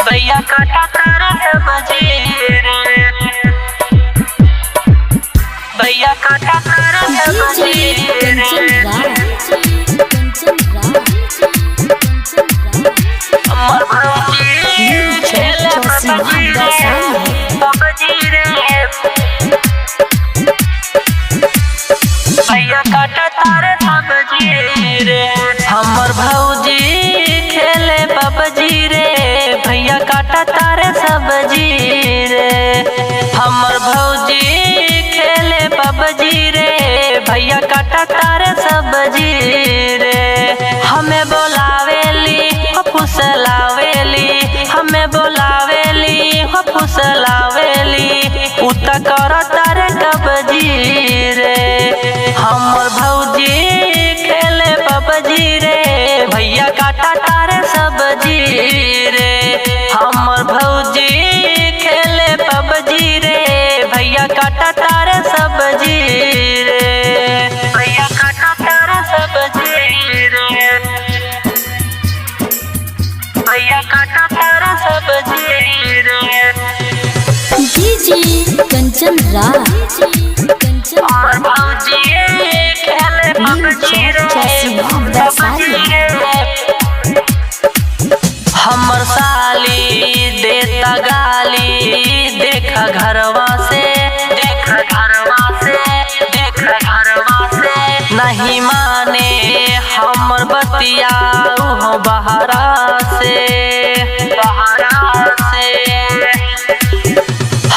भैया काटा तारा सब्जी रे, भैया काटा तारा सब्जी रे। अमर भौजी खेले सब्जी रे, भैया काटा तारा सब्जी रे। हमर भौजी खेले पबजी रे, भैया काटा तारे सब्जी रे। हमर भौजी खेले पबजी रे, भैया काटा तारे सब्जी रे। हमें बोलावेली हो फुसलावेली, हमें बोलावेली हो फुसलावेली, उता कर तारे कब्जी रे। हमर भौजी खेले पबजी रे, भैया काटा तारे सब्जी रे। हमर भौजी खेले पबजी रे, भैया काटा तारे सब्जी रे, भैया काटा तारे सब्जी रे, भैया काटा तारे सब्जी रे। डीजे कंचन राज, हमर भौजी खेले पबजी रे। हमर साली देता गाली, देखा घरवा से, देखा घरवा से, देखा घरवा से। नहीं माने हमर बतिया हो बहरा से, बहरा से।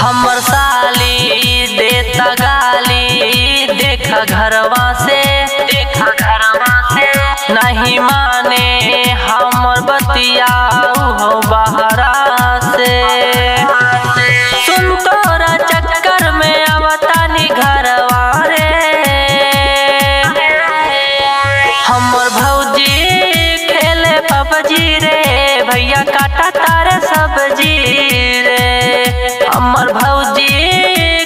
हमर साली देता गाली, देखा घरवा से, देखा घरवा से। नहीं माने हमर बतिया हो बहरा से। सुन तोरा चक्कर में आवतानी घरवा रे, हमर भौजी खेले पबजी रे, भैया काटा तारे सब्जी रे। हमर भौजी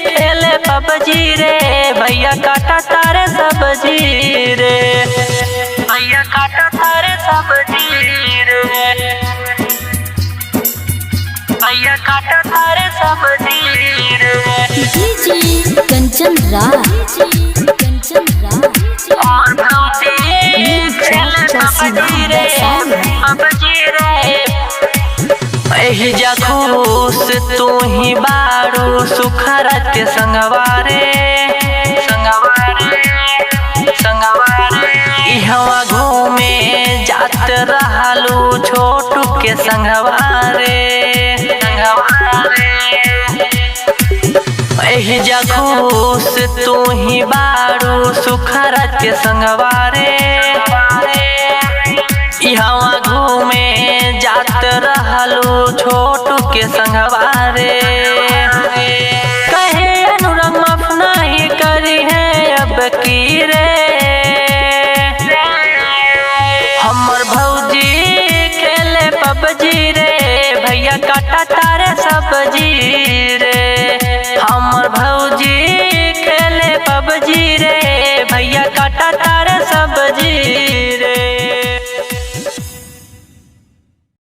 खेले पबजी रे, भैया काटा तारे सब्जी रे, भैया काटा तारे सब्जी रे, भैया काटा तारे सब्जी रे। डीजे कंचन राज, और भौजी खेले पबजी रे, पबजी रे। एही जा खुश तू ही बारू, सुखरत संगवारे, संगवारे, संगवारे। इहवा घूमे जात रहलू छोटू के संगवारे, संगवारे। एही जा खुश तू ही बारू, सुखरत के संगवारे।